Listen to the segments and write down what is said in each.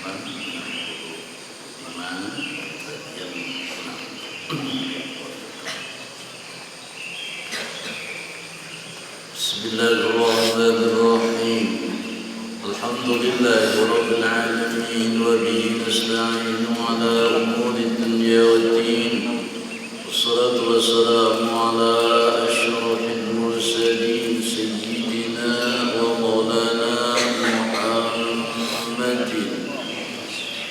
Bismillahirrahmanirrahim. Alhamdulillahi rabbil alamin wa bihi nasta'inu ala umuri dunya waddin. Wassalatu wassalamu ala asyrafil mursalin sayyidina wa maulana Muhammadin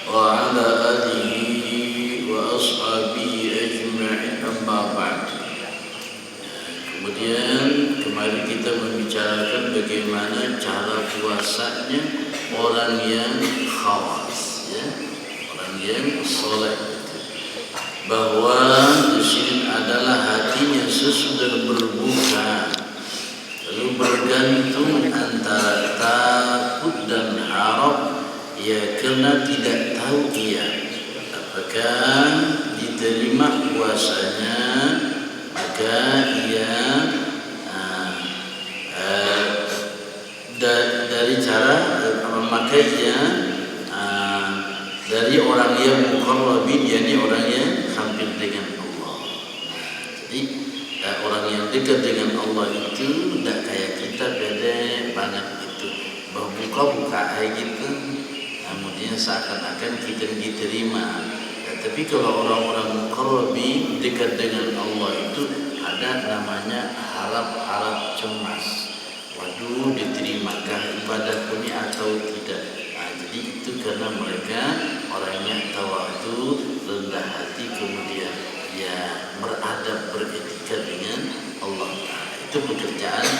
wa ala alihi wa ashabihi ajma'in, amma ba'd. Kemudian kemarin kita membicarakan bagaimana cara puasanya orang yang khawas, ya, orang yang soleh, bahwa di sini adalah hatinya sesudah berbuka lalu bergantung antara takut dan harap, ya, karena tidak tahu ia apakah diterima puasanya, maka ia dari cara memakainya dari orang yang muqarrabin, yakni orang yang hampir dengan Allah. Jadi orang yang dekat dengan Allah itu tidak kayak kita, beda banget itu. Buka-buka kayak gitu, kemudian seakan-akan kita diterima. Tapi kalau orang-orang muqarrabin dekat dengan Allah itu ada namanya harap-harap cemas. Waduh, diterimakah ibadahku ini atau tidak? Jadi itu karena mereka orangnya tawadu, rendah hati, kemudian ya beradab, beretika dengan Allah. Itu pekerjaan.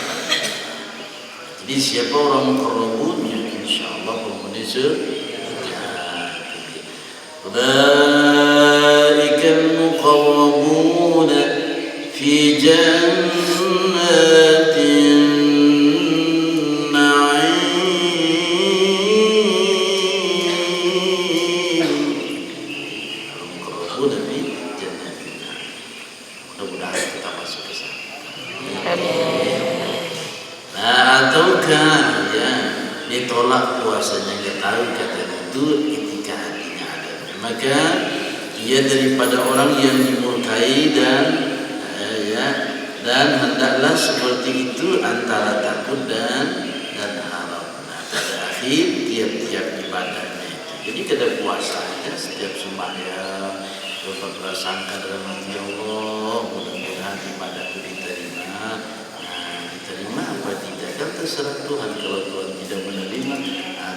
Jadi siapa orang muqarrabun, ya insyaallah memenuhi أولئك المقربون في جنات النعيم. المقربون في جنات النعيم. Mudah-mudahan kita masuk ke sana. Nah, ataukah ya ditolak puasanya, nggak tahu katanya itu etika hatinya ada, maka ia daripada orang yang dimurkai dan hendaklah seperti itu antara takut dan harap. Nah, pada akhir tiap-tiap ibadahnya itu. Jadi kada puasanya setiap sembahyang berprasangka dalam hati Allah, mudah-mudahan ibadahku diterima. Diterima apa tidak kan terserah Tuhan. Kalau Tuhan tidak menerima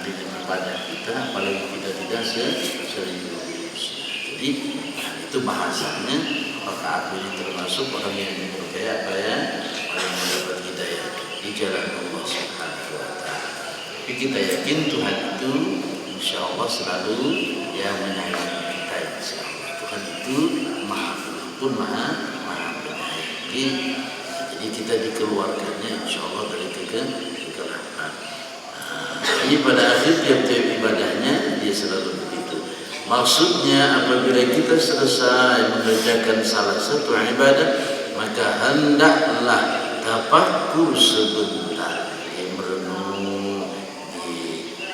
dengan ibadah kita, apalagi kita tidak serius. Jadi itu bahasanya, maka aku ini termasuk orang yang diberkahi apa ya, orang yang mendapat hidayah di jalan Allah Subhanahu wa Ta'ala. Tapi kita yakin Tuhan itu insya Allah selalu yang menyayangi kita, insya Allah. Tuhan itu maha pengampun, maha penyayang. Jadi kita dikeluarkannya insya Allah dari kegelapan. Ini pada akhir tiap-tiap ibadahnya dia selalu begitu. Maksudnya apabila kita selesai mengerjakan salah satu ibadah, maka hendaklah tafakkur sebentar, merenung.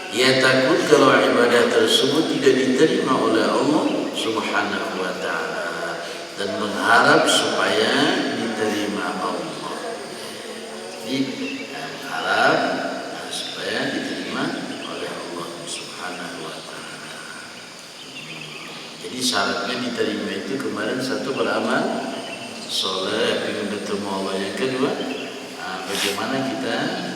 Ia takut kalau ibadah tersebut tidak diterima oleh Allah Subhanahu wa Ta'ala dan mengharap supaya diterima Allah. Jadi mengharap supaya diterima oleh Allah Subhanahu wa Ta'ala. Jadi syaratnya diterima itu kemarin satu, beramal soleh, ingin bertemu Allah. Yang kedua, bagaimana kita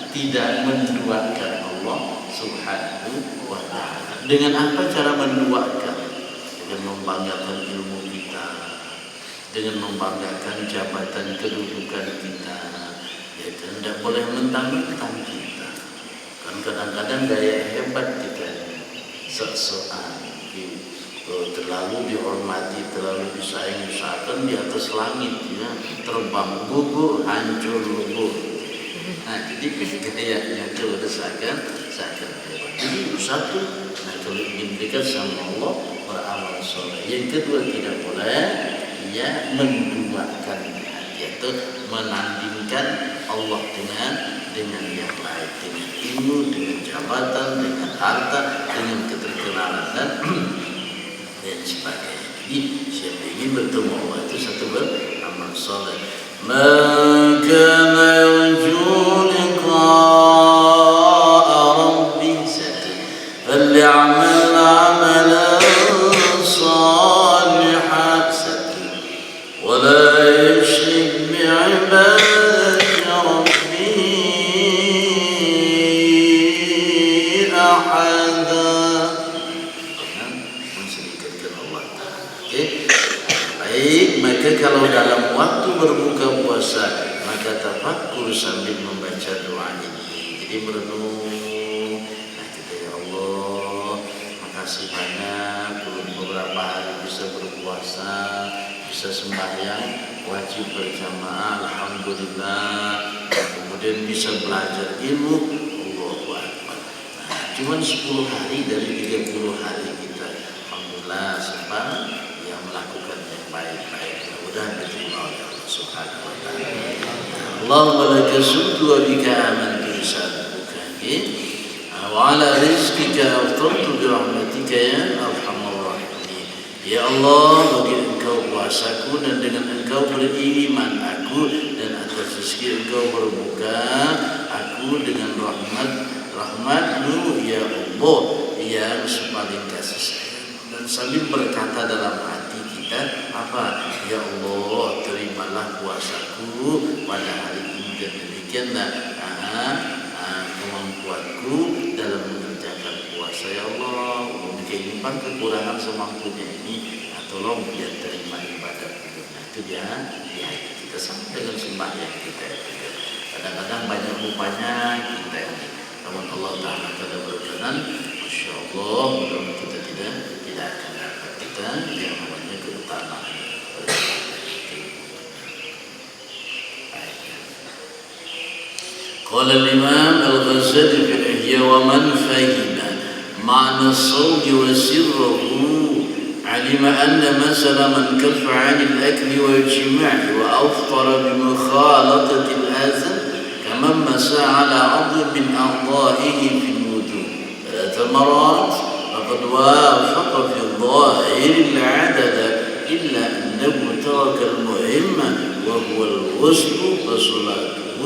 tidak menduakan Allah Subhanahu wa Ta'ala. Dengan apa cara menduakan? Dengan membanggakan ilmu kita, dengan membanggakan jabatan kedudukan kita, ya tidak boleh mentang-mentang kita. Kan kadang-kadang gaya hebat kita, sok-sokan, terlalu dihormati, terlalu disayangi, usahakan di atas langit, ya, terbang gugur, hancur lugur. Nah, jadi gayanya itu udah seakan hebat. Jadi satu, nah kalau ingin dekat sama Allah, beramal soleh. Yang kedua, tidak boleh ya menduakan, yaitu menandingkan Allah dengan yang lain, dengan ilmu, dengan jabatan, dengan harta, dengan keterkenalan. sebagainya. Jadi siapa ingin bertemu Allah itu satu beramal soleh. Man kana yarju liqa'a rabbih falyamal 'amalan salihan wa la yushrik bi'ibadati rabbih ahada. Baik, maka kalau dalam waktu berbuka puasa maka tafakkur sambil membaca doa ini. Jadi merenung, nah kita ya Allah, makasih banyak beberapa hari bisa berpuasa, bisa sembahyang wajib berjamaah, alhamdulillah. Kemudian bisa belajar ilmu, Allahu Akbar. Nah, cuman 10 hari dari 30 hari kita, alhamdulillah sempat melakukan yang baik-baik, mudah-mudahan diterima oleh Allah Subhanahu wa taala. Allahumma laka sumtu wa bika amantu sabuka wa ala rizqika aftartu bi rahmatika ya arhamar rahimin. Ya Allah, bagi Engkau puasaku dan dengan Engkau beriman aku, dan atas rezeki Engkau berbuka aku dengan rahmat-Mu ya Allah yang paling kasih sayang. Dan sambil berkata dalam hati kita apa? Ya Allah, terimalah puasaku pada hari ini, dan demikianlah kemampuanku dalam mengerjakan puasa. Ya Allah, mungkin kekurangan semampunya ini, tolong dia terima ibadah itu. Nah itu dia di hati kita sama dengan sembahyang kita. Kadang-kadang banyak rupanya kita ini, namun Allah Ta'ala kada berkenan, Masya Allah, mudah-mudahan kita tidak akan dapat kita yang namanya keutamaan. Qala al-Imam Al-Ghazali fi Ihya wa man fahima ma'na as-sawm wa sirruhu alima anna masala man kaffa 'an al-akli wa al-jima' wa afṭara bi mukhalatati al-azan kaman masa 'ala 'adl min a'dha'ihi fi al-wudu' thamarat فقد وافق في الظاهر العدد إلا أنه ترك المهم وهو الغسل فصلاته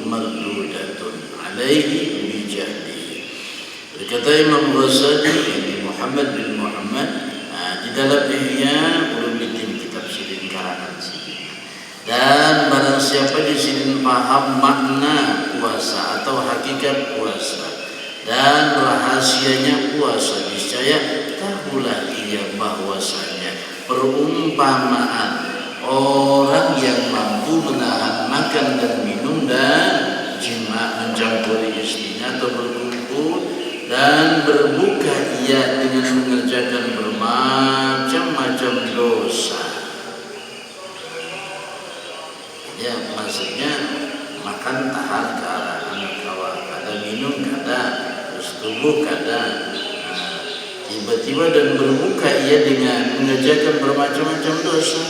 مردودة عليه بجهله. Berkata Imam Ghazali Muhammad bin Muhammad di dalam Ihya Ulumuddin, kitab Sidin karangan Sidin. Dan barang siapa di sini paham makna puasa atau hakikat puasa dan rahasianya puasa, niscaya tahulah ia bahwasanya perumpamaan orang yang mampu menahan makan dan minum dan jima, mencampuri istrinya atau berkumpul, dan berbuka ia dengan mengerjakan bermacam-macam dosa. Ya, maksudnya makan tahan ke arah anak kawan, ada minum kada, tubuh kadang tiba-tiba dan berbuka ia dengan mengerjakan bermacam-macam dosa.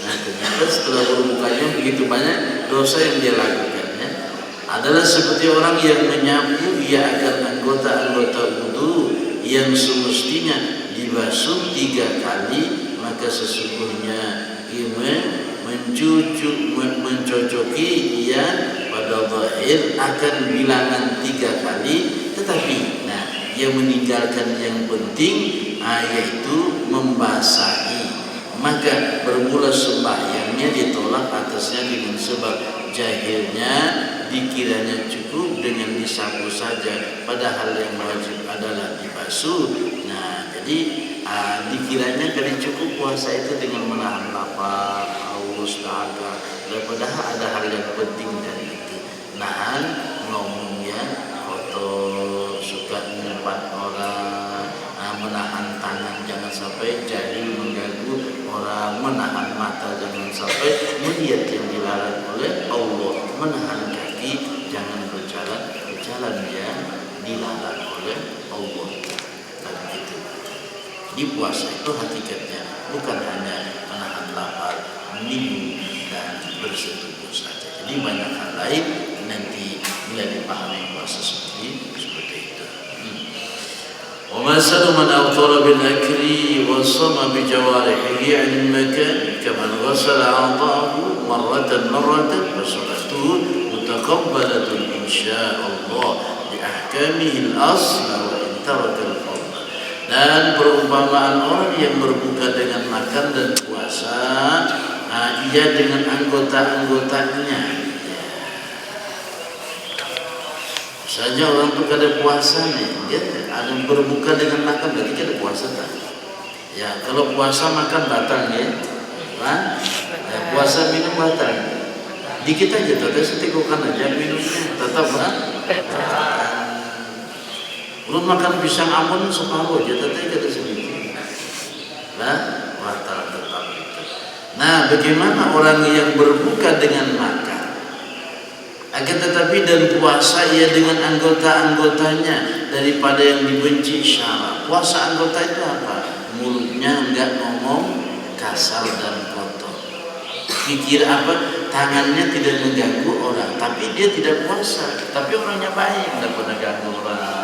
Nah ternyata setelah berbukanya begitu banyak dosa yang dia lakukannya, adalah seperti orang yang menyapu ia akan anggota-anggota wudu yang semestinya dibasuh 3 kali, maka sesungguhnya ia mencocoki ia pada zahir akan bilangan 3 kali, tetapi dia meninggalkan yang penting, yaitu membasahi. Maka bermula sembahyangnya ditolak atasnya dengan sebab jahilnya dikiranya cukup dengan disapu saja, padahal yang wajib adalah dibasuh. Nah jadi dikiranya kali cukup puasa itu dengan menahan lapar, haus, dahaga, padahal ada hal yang penting dari itu. Nahan ngomongnya kotor, suka menyempat orang, menahan tangan jangan sampai jahil mengganggu orang, menahan mata jangan sampai melihat yang dilarang oleh Allah, menahan kaki jangan berjalan yang dilarang oleh Allah. Dan itu di puasa itu hakikatnya bukan hanya menahan lapar, minum dan bersetubuh saja. Jadi banyak hal lain nanti bila dipahami puasa seperti itu. ومثل من أفطر بالأكل وصم بجوارحه عن المكان كمن غسل أعضاءه مرة فصلاته متقبلة إن شاء الله بأحكامه الأصل وإن ترك الفضل. Dan perumpamaan orang yang berbuka dengan makan dan puasa, ia dengan anggota-anggotanya. Saja orang tu kada puasa nih, dia ada berbuka dengan makan berarti kada puasa tak? Ya, kalau puasa makan batal ya, puasa minum batal. Dikit aja, tapi setikokan aja minumnya, tetap belum makan pisang Ambon separuh aja, tapi kada sedikit. Batal tetap itu. Nah, bagaimana orang yang berbuka dengan makan? Akan tetapi dan puasa ia dengan anggota-anggotanya daripada yang dibenci syarat. Puasa anggota itu apa? Mulutnya enggak ngomong kasar dan kotor. Pikir apa? Tangannya tidak mengganggu orang, tapi dia tidak puasa. Tapi orangnya baik, tidak pernah ganggu orang.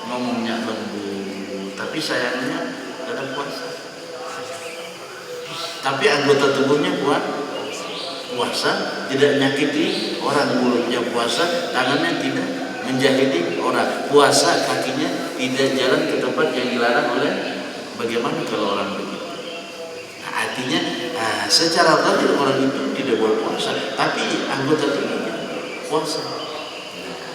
Ngomongnya lembut, tapi sayangnya tidak puasa. Tapi anggota tubuhnya puasa, tidak nyakiti orang, mulutnya puasa, tangannya tidak menjahiti orang, puasa, kakinya tidak jalan ke tempat yang dilarang oleh. Bagaimana kalau orang begitu? Nah, artinya secara zahir orang itu tidak boleh puasa, tapi anggota tubuhnya puasa.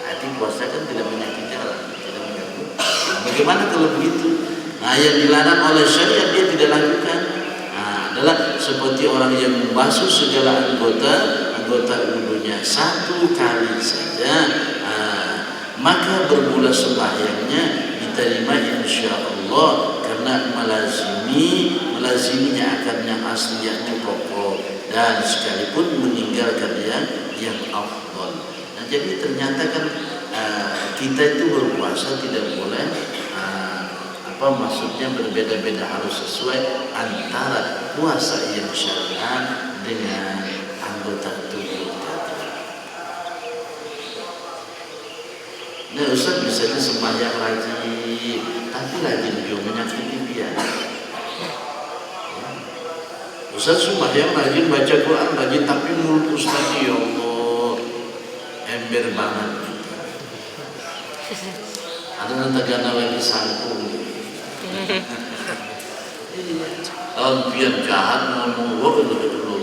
Arti puasa kan tidak menyakiti orang, tidak mengganggu. Nah, bagaimana kalau begitu? Nah, yang dilarang oleh syariat dia tidak lakukan. Adalah seperti orang yang membasuh segala anggota wudhunya satu kali saja, maka bermula sembahyangnya diterima insya Allah karena melaziminya akan yang asli yakni pokok dan sekalipun meninggalkan yang afdal. Nah, jadi ternyata kan kita itu berpuasa tidak boleh maksudnya berbeda-beda, harus sesuai antara puasa yang syariat dengan anggota tubuh tadi. Nah, Ustaz misalnya sembahyang rajin, tapi rajin juga menyakiti dia. Ustaz sembahyang rajin, baca Quran rajin, tapi mulut Ustaz ya Allah ember banget. Ada nanti gana lagi sangkung. Biar jahat ngomong wah dulu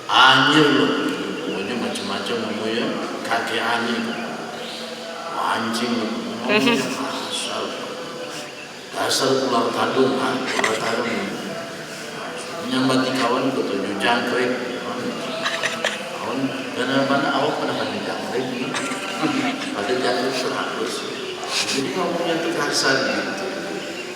anjir loh, pokoknya macam-macam ngomong ya, kaki aneh, anjing ngomongnya dasar ular kadung, menyambati kawan ketujuh jangkrik, kawan mana awak pernah mandi jangkrik, pada jangkrik 100, jadi ngomongnya itu kasar gitu.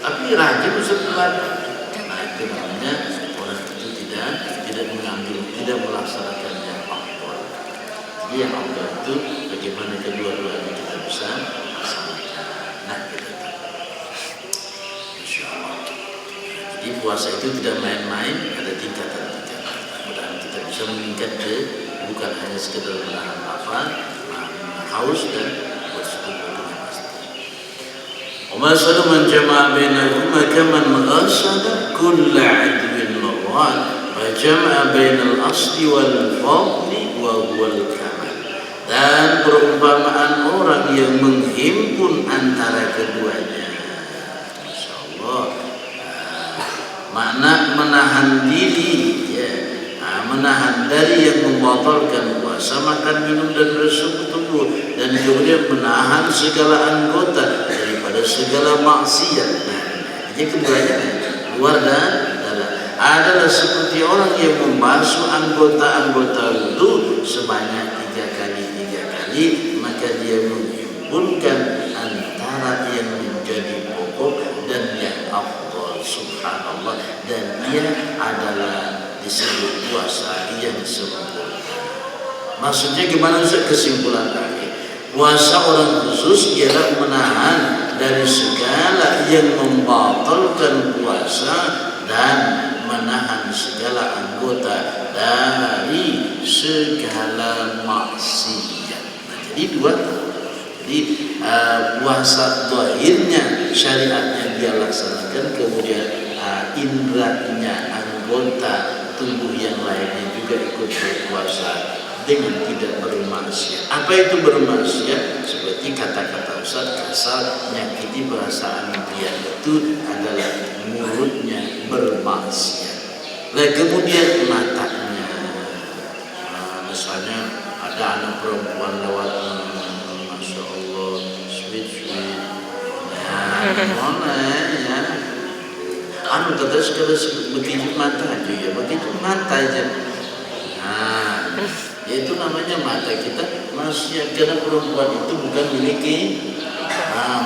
Tapi rajin Ustaz belajar. Nah, itu namanya orang itu tidak mengambil, tidak melaksanakan yang afdal. Jadi yang afdal itu bagaimana kedua-duanya kita bisa laksanakan. Nah, kita tahu. Insyaallah. Jadi puasa itu tidak main-main, ada tingkatan-tingkatan. Mudah-mudahan kita bisa meningkat bukan hanya sekedar menahan lapar, haus dan bersyukur. ومثل من جمع بينهما كمن غسل كل عدو مرات فجمع بين الأصل والفضل وهو الكمال. Dan perumpamaan orang yang menghimpun antara keduanya, Masya Allah, makna menahan diri ya, menahan dari yang membatalkan puasa, makan, minum dan bersuku tubuh, dan kemudian menahan segala anggota daripada segala maksiat. Nah, jadi keduanya luar dan dalam adalah seperti orang yang membasuh anggota-anggota wudu sebanyak 3 kali, maka dia menghimpunkan antara yang menjadi pokok dan yang afdal. Subhanallah. Dan ia adalah disebut puasa yang sempurna. Maksudnya gimana Ustaz? Kesimpulan tadi, puasa orang khusus ialah menahan dari segala yang membatalkan puasa dan menahan segala anggota dari segala maksiat. Nah, jadi dua. Jadi puasa zahirnya syariatnya dia laksanakan, kemudian indranya anggota tubuh yang lainnya juga ikut berpuasa dengan tidak bermaksiat. Apa itu bermaksiat? Seperti kata-kata Ustaz, kasar menyakiti perasaan dia itu adalah mulutnya bermaksiat. Lalu kemudian matanya, misalnya ada anak perempuan lewat, masya Allah, sweet, boleh ya. Kata sekali begitu mata aja ya, begitu mata aja. Itu namanya mata kita maksiat, karena perempuan itu bukan miliki.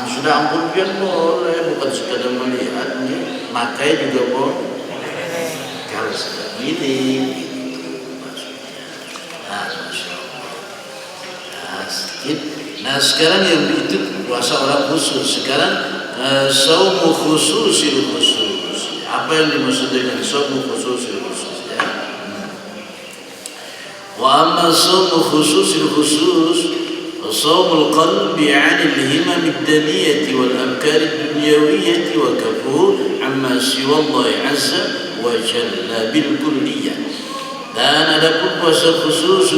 Sudah ampun pian boleh, bukan sekadar melihatnya, makai juga boleh. Kalau sudah milik itu maksudnya. Masya Allah. Sedikit. Sekarang yang itu puasa orang khusus. Sekarang saumu khususil khusus. Apa yang dimaksud dengan saumu khususil khusus ya? Wa amma saumu khususil khusus, saumul qalbi 'anil himam ad-daniyati wal afkar ad-dunyawiyyati wa kafuhu amma siwa Allah 'azza wa jalla bil kulliyah. Dan adapun puasa khusus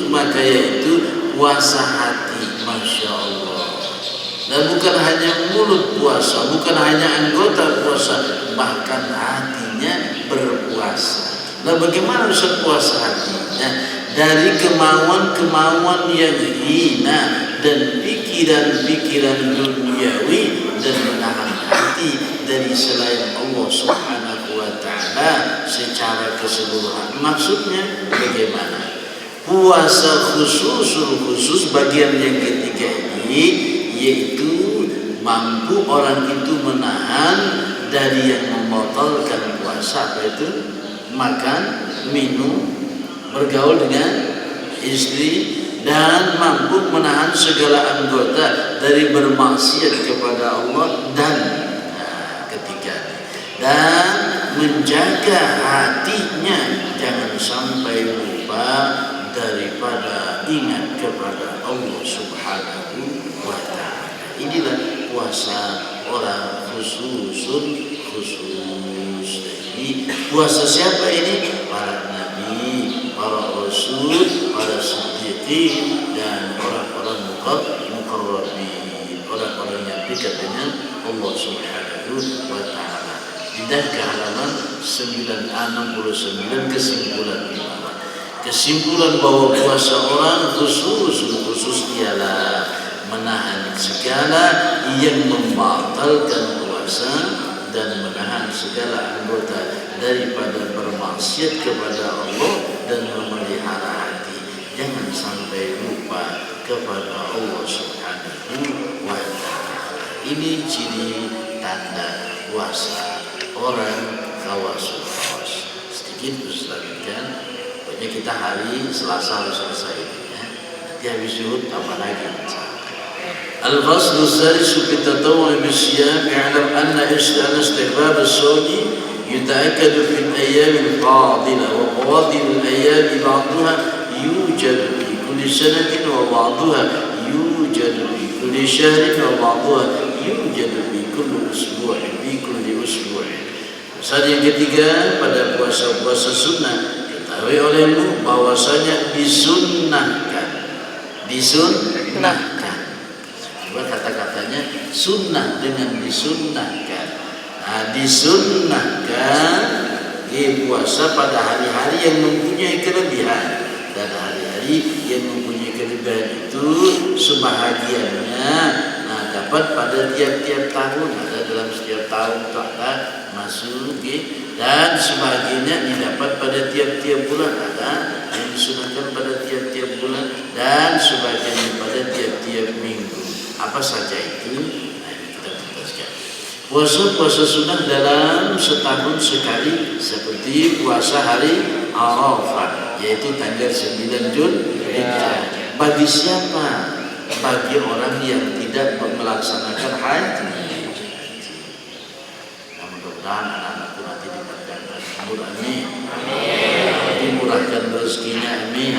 maka yaitu puasa hati, masya Allah. Dan bukan hanya mulut puasa, bukan hanya anggota puasa, bahkan hatinya berpuasa. Nah, bagaimana bisa puasa hatinya? Dari kemauan-kemauan yang hina dan pikiran-pikiran duniawi, dan menahan hati dari selain Allah Subhanahu wa ta'ala secara keseluruhan. Maksudnya bagaimana? Puasa khusus bagian yang ketiga ini yaitu mampu orang itu menahan dari yang membatalkan puasa, apa itu? Makan, minum, bergaul dengan istri, dan mampu menahan segala anggota dari bermaksiat kepada Allah, dan ketiga, dan menjaga hatinya jangan sampai lupa daripada ingat kepada Allah Subhanahu wa ta'ala. Inilah puasa orang khusus. Jadi puasa siapa ini? Para nabi, para rasul, para siddiqin, dan orang-orang muqarrabin, orang-orang yang dekat dengan Allah Subhanahu wa ta'ala. Lidah ke halaman 969 kesimpulan bahwa puasa orang khusus ialah menahan segala yang membatalkan puasa dan menahan segala anggota daripada bermaksiat kepada Allah, dan memelihara hati jangan sampai lupa kepada Allah Subhanahu wa ta'ala. Ini ciri tanda puasa orang khawasul khawas. Sedikit berselanjutkan, pokoknya kita hari Selasa harus selesai ya. Nanti habis zuhur tambah lagi. الفصل الثالث في التطوع بالصيام. اعلم أن استحباب الصوم يتأكد في الأيام الفاضلة، وفواضل الأيام بعضها يوجد في كل سنة، وبعضها يوجد في كل شهر، وبعضها يوجد في كل أسبوع. Yang ketiga, pada puasa-puasa sunnah ketahui olehmu bahwasanya disunnahkan. Coba kata-katanya sunnah dengan disunnahkan. Disunnahkan puasa pada hari-hari yang mempunyai kelebihan, dan hari-hari yang mempunyai kelebihan itu sebahagiannya dapat pada tiap-tiap tahun, ada dalam setiap tahun itu ada masuk, dan sebahagiannya didapat pada tiap-tiap bulan, ada yang disunahkan pada tiap-tiap bulan, dan sebahagiannya pada tiap-tiap minggu. Apa saja itu? Nah, ini kita tuntaskan. Puasa sunnah dalam setahun sekali, seperti puasa hari Arafah, yaitu tanggal 9 Zulhijjah. Bagi siapa? Bagi orang yang tidak melaksanakan haji. Mudah-mudahan anak-anakku nanti diberikan umur, amin. Dimurahkan rezekinya, amin.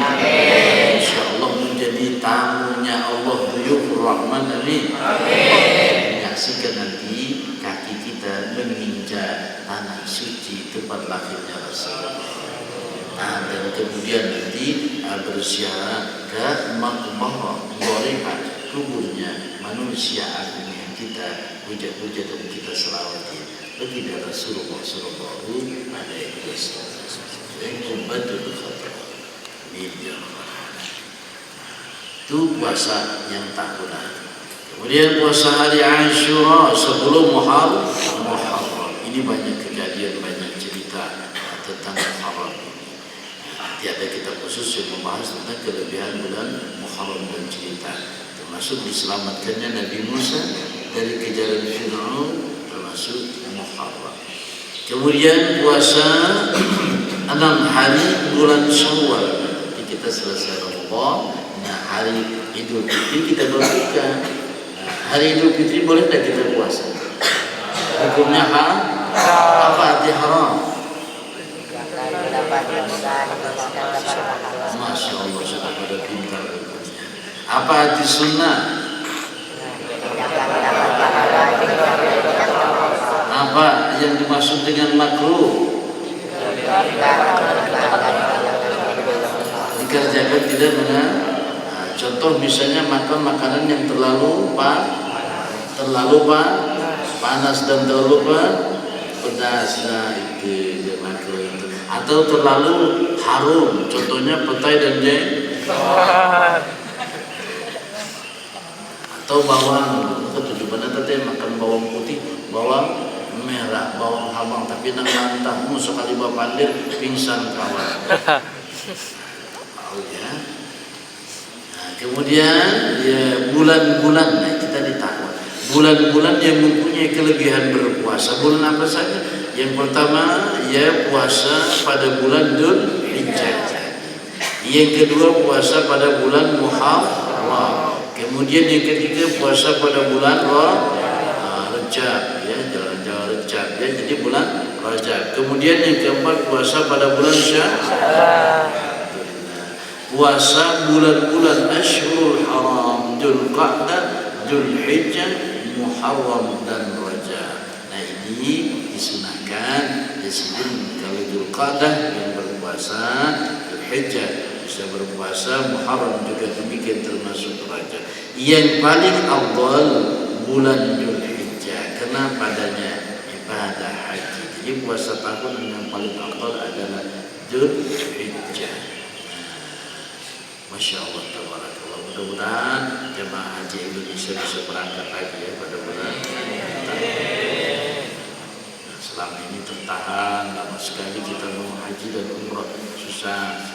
Insya Allah menjadi tamunya Allah, duyuf Rahman amin. Menyaksikan nanti kaki kita menginjak tanah suci tempat lahirnya Rasulullah. Dan kemudian nanti berziarah ke Maqbarah Dhari'ah, kuburnya manusia agung yang kita puja-puja dan kita selawati baginda Rasulullah sallallahu alaihi wasallam. Ummatul khatam. Itu puasa yang tahunan. Kemudian puasa hari Asyura sebelum Muharram. Ini banyak kejadian, banyak cerita tentang Muharram ini. Nanti ada kitab khusus yang membahas tentang kelebihan bulan Muharram dan cerita, termasuk diselamatkannya Nabi Musa dari kejaran Fir'aun, termasuk Muharram. Kemudian puasa 6 hari bulan Syawal. Nanti kita selesai Ramadan, nah hari Idul Fitri kita berbuka. Nah, hari Idul Fitri boleh tak kita puasa? Hukumnya haram. Apa arti haram? Masya Allah, sudah pada pintar. Apa arti sunnah? Apa yang dimaksud dengan makruh? Dikerjakan tidak benar. Contoh misalnya makan makanan yang terlalu panas dan terlalu pedas, nah itu dia makruh itu. Atau terlalu harum, contohnya petai dan jengkol. Atau bawang, tujuannya tadi makan bawang putih, bawang merah, bawang habang, tapi nang mantap, sekali bapandir pingsan kawan. Tahu ya. Nah, kemudian ya, bulan-bulan, nah, kita ditakwa. Bulan-bulan yang mempunyai kelebihan berpuasa. Bulan apa saja? Yang pertama ya puasa pada bulan Dzul Hijjah. Yang kedua puasa pada bulan Muharram. Kemudian yang ketiga puasa pada bulan Rajab, ya, jalan-jalan Rajab, ya, jadi bulan Rajab. Kemudian yang keempat puasa pada bulan Syawal. Puasa bulan-bulan Asyhurul Haram, Dzulqa'dah, Dzulhijjah, Muharram dan Rajab. Nah ini disunahkan disebut kalau Dzulqa'dah yang berpuasa, Dzulhijjah bisa berpuasa, Muharram juga demikian termasuk Rajab. Yang paling afdal bulan Dzulhijjah karena padanya ibadah haji. Jadi puasa tahun yang paling afdal adalah Dzulhijjah. Masya Allah, tabarakallah. Mudah-mudahan jemaah haji Indonesia bisa berangkat haji ya pada bulan. Nah, selama ini tertahan lama sekali kita mau haji dan umrah susah.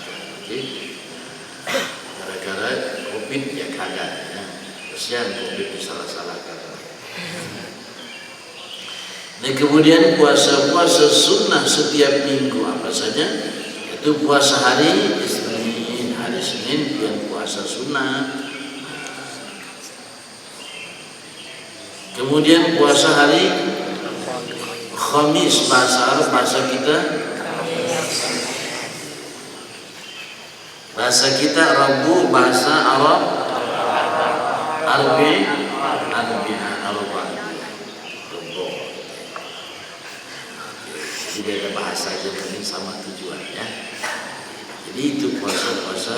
Jadi gara-gara COVID ya kagak. Ya. Kesian COVID disalah-salahkan. Dan kemudian puasa-puasa sunnah setiap minggu apa saja? Itu puasa hari Senin yang puasa sunnah. Kemudian puasa hari Khamis, bahasa Arab, bahasa kita Rabu, bahasa Arab Jadi ada bahasa yang penting sama tujuan ya. Jadi itu puasa-puasa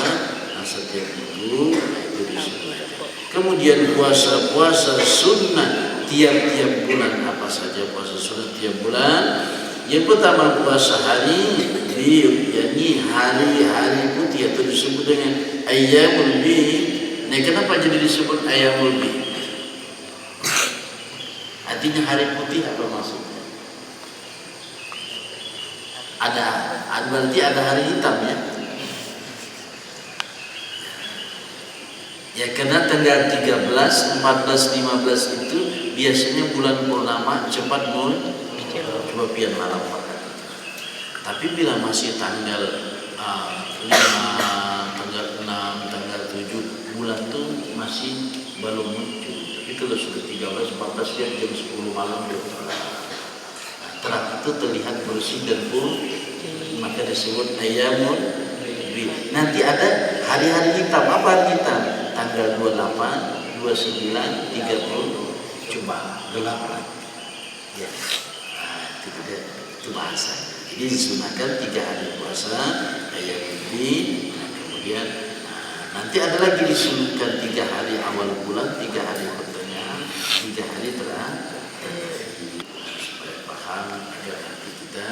setiap minggu itu disunahkan. Kemudian puasa sunnah tiap-tiap bulan apa saja puasa sunnah tiap bulan. Yang pertama puasa hari Bid, yakni hari-hari putih atau disebut dengan Ayyamul Bid. Nah, kenapa jadi disebut Ayyamul Bid? Artinya hari putih apa maksudnya? Berarti ada hari hitam ya. Ya karena tanggal 13, 14, 15 itu biasanya bulan purnama cepat coba pian malam. Tapi bila masih tanggal 5, tanggal 6, tanggal 7 bulan tuh masih belum muncul. Tapi kalau sudah 13, 14 biar jam 10 malam terang itu terlihat bersih dan putih, maka disebut Ayyamul Bid. Nanti ada hari-hari hitam. Apa hari hitam? Tanggal 28, 29, 30 coba gelap lah. Ya, itu dia, itu bahasa. Jadi disunahkan 3 hari puasa kayak lebih. Kemudian nanti ada lagi disunahkan 3 hari awal bulan, 3 hari pertengahan, 3 hari terakhir. Supaya paham agar nanti kita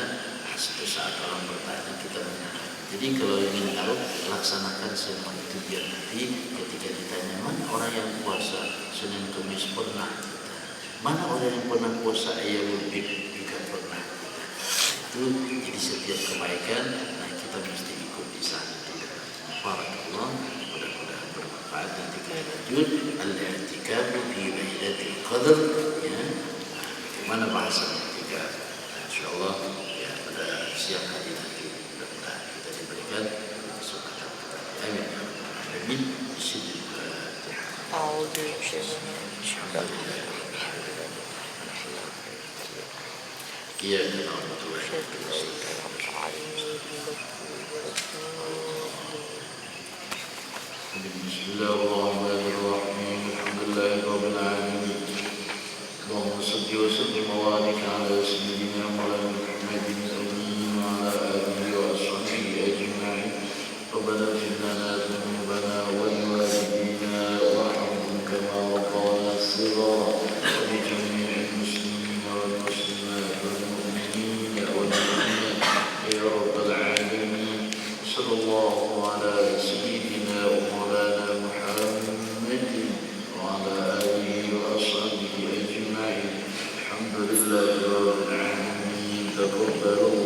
suatu saat orang bertanya kita menjawab. Jadi kalau ingin tahu, laksanakan semua itu biar nanti ketika ditanya mana orang yang puasa Senin Kamis pernah kita, mana orang yang pernah puasa Ayyamul Bid juga pernah kita. Itu jadi setiap kebaikan, nah kita mesti ikut di sana juga. Barakallah, mudah-mudahan bermanfaat. Nanti kita lanjut al-i'tikafu fi lailatul qadr, ya. Bagaimana bahasa i'tikaf? Insyaallah ya pada siang hari nanti mudah-mudahan kita diberikan kesempatan. Amin. Amin. Iya, Bismillahirrahmanirrahim. Alhamdulillahirabbil alamin. Allahumma shalli wa sallim wa barik ala sayyidina Muhammadin wa ala alihi wa ashabihi ajma'in. Rabbana ighfir lana dhunubana wa liwalidina warhamhum kama rabbayana shighara wa li jami'il muslimina wal muslimat wal mu'minina wal mu'minat ya rabbal alamin. Sallallahu ala sayyidina wa maulana Muhammadin wa ala alihi wa ashabihi ajma'in. Alhamdulillahirabbil alamin. Taqabbalallahu